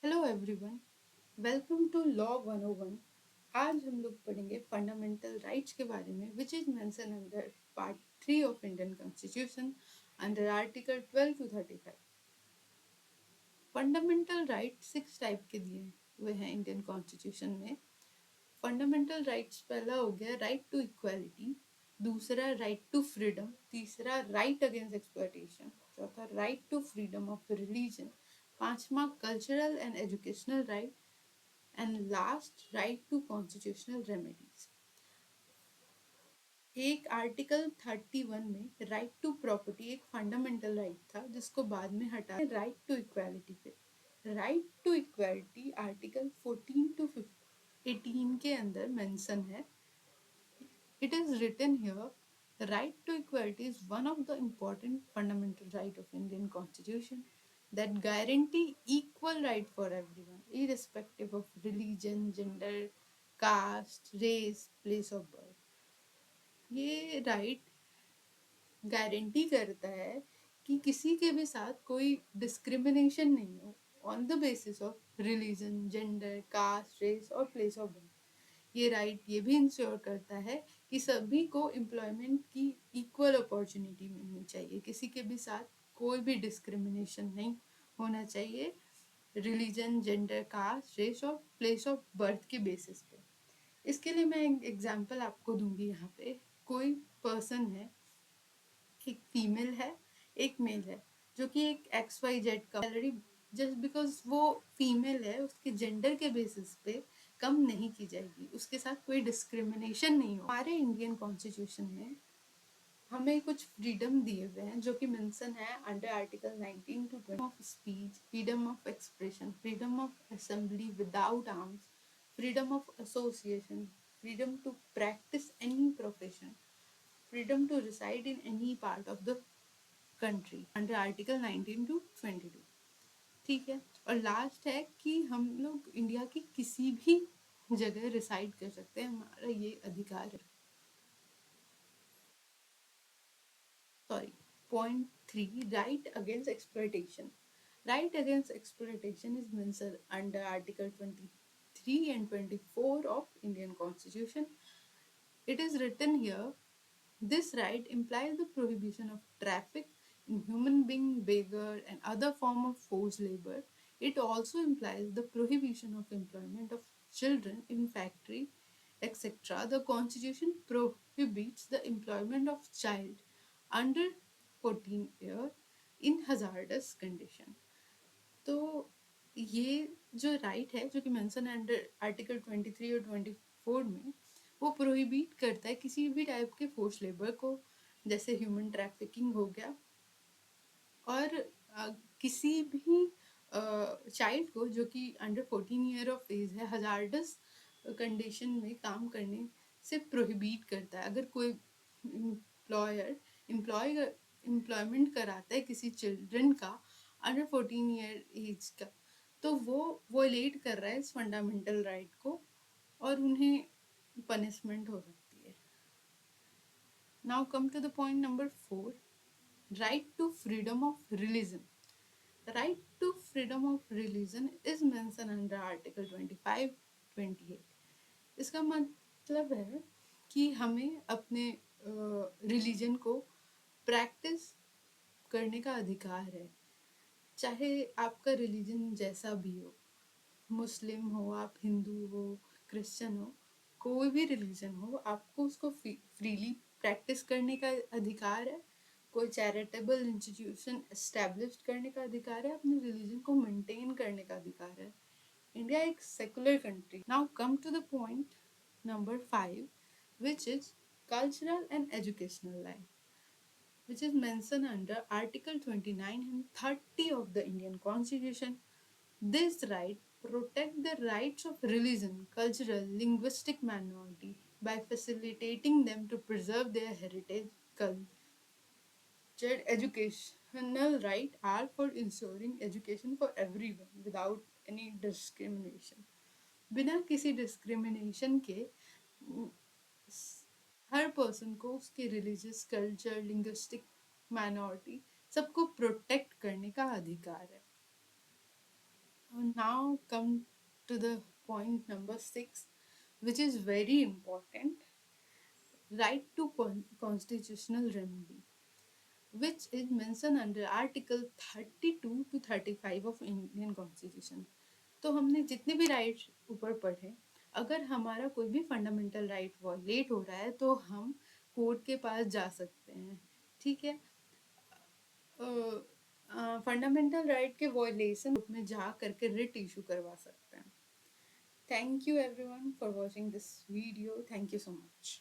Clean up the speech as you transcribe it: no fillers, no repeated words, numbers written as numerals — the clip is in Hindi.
Hello everyone, welcome to law 101। आज हम लोग पढ़ेंगे फंडामेंटल राइट्स के बारे में which is mention under part 3 of Indian constitution under article 12 to 35। Fundamental right 6 type के दिए हुए हैं इंडियन कॉन्स्टिट्यूशन में। फंडामेंटल राइट्स पहला हो गया राइट टू इक्वालिटी, दूसरा राइट टू फ्रीडम, तीसरा राइट अगेंस्ट एक्सप्लॉयटेशन, चौथा right to freedom of religion, पांचवा cultural and educational right and last right to constitutional remedies. एक आर्टिकल 31 में राइट टू प्रॉपर्टी एक फंडामेंटल राइट था जिसको बाद में हटा राइट टू इक्वालिटी पे। Right to equality article 14 to 18 के अंदर मेंशन है। It is written here, the right to equality is one of the important fundamental right of Indian constitution that guarantee equal right for everyone irrespective of religion, gender, caste, race, place of birth. ये राइट गारंटी करता है कि किसी के भी साथ कोई डिस्क्रिमिनेशन नहीं हो on the basis of religion, gender, caste, race और प्लेस ऑफ बर्थ। ये राइट ये भी इंश्योर करता है कि सभी को एम्प्लॉयमेंट की इक्वल अपॉर्चुनिटी मिलनी चाहिए, किसी के भी साथ कोई भी डिस्क्रिमिनेशन नहीं होना चाहिए रिलीजन, जेंडर, कास्ट, रेस और प्लेस ऑफ बर्थ के बेसिस पे। इसके लिए मैं एक एग्जांपल आपको दूंगी। यहाँ पे कोई पर्सन है, एक फीमेल है, एक मेल है, जो कि एक XYZ का सैलरी जस्ट बिकॉज वो फीमेल है उसके जेंडर के बेसिस पे कम नहीं की जाएगी, उसके साथ कोई डिस्क्रिमिनेशन नहीं हो। हमारे इंडियन कॉन्स्टिट्यूशन में हमें कुछ फ्रीडम दिए हुए हैं जो कि मेंशन है under article 19 to 20 of speech, freedom of expression, freedom of assembly without arms, freedom of association, freedom to practise any profession, freedom to reside in any part of the country under article 19 to 22। ठीक है, और लास्ट है कि हम लोग इंडिया की किसी भी जगह रिसाइड कर सकते हैं, हमारा ये अधिकार है। Sorry, point 3, right against exploitation. Right against exploitation is mentioned under article 23 and 24 of Indian Constitution. It is written here, this right implies the prohibition of traffic in human being, beggar, and other form of forced labor. It also implies the prohibition of employment of children in factory, etc. The Constitution prohibits the employment of child under 14 year in hazardous condition. तो ये जो राइट है जो कि मेंशन है अंडर आर्टिकल 23 और 24 में, वो प्रोहिबिट करता है किसी भी टाइप के फोर्स लेबर को, जैसे ह्यूमन ट्रैफिकिंग हो गया, और किसी भी चाइल्ड को जो कि अंडर 14 ईयर ऑफ एज है हजार्डस कंडीशन में काम करने से प्रोहिबिट करता है। अगर कोई एम्प्लॉयर एम्प्लॉयमेंट कराता है किसी चिल्ड्रन का अंडर 14 ईयर एज का, तो वो वोलेट कर रहा है इस फंडामेंटल राइट को और उन्हें पनिशमेंट हो सकती है। Now come to the point number 4, right to freedom of religion. The right to freedom of religion is mentioned under article 25, 28। इसका मतलब है कि हमें अपने रिलीजन को प्रैक्टिस करने का अधिकार है, चाहे आपका रिलीजन जैसा भी हो, मुस्लिम हो, आप हिंदू हो, क्रिश्चियन हो, कोई भी रिलीजन हो, आपको उसको फ्रीली प्रैक्टिस करने का अधिकार है। कोई चैरिटेबल इंस्टीट्यूशन एस्टेब्लिश करने का अधिकार है, अपने रिलीजन को मेंटेन करने का अधिकार है। इंडिया एक secular country. Now come to the point number 5, which is cultural and educational life, which is mentioned under Article 29 and 30 of the Indian Constitution. This right protect the rights of religion, cultural, linguistic minority by facilitating them to preserve their heritage, culture, educational right are for ensuring education for everyone without any discrimination। बिना किसी डिस्क्रिमिनेशन के हर पर्सन को उसके रिलीजियस, कल्चर, लिंग्विस्टिक माइनॉरिटी सबको प्रोटेक्ट करने का अधिकार है। Now come to the point number 6, which is very important: right to constitutional remedy, which is mentioned under Article 32 to 35 of Indian Constitution. तो हमने जितने भी राइट्स ऊपर पढ़े, अगर हमारा कोई भी फंडामेंटल राइट वॉयलेट हो रहा है तो हम कोर्ट के पास जा सकते हैं, ठीक है। फंडामेंटल राइट के वॉयलेशन में जा करके रिट इशू करवा सकते हैं। Thank you everyone for watching this video. Thank you so much.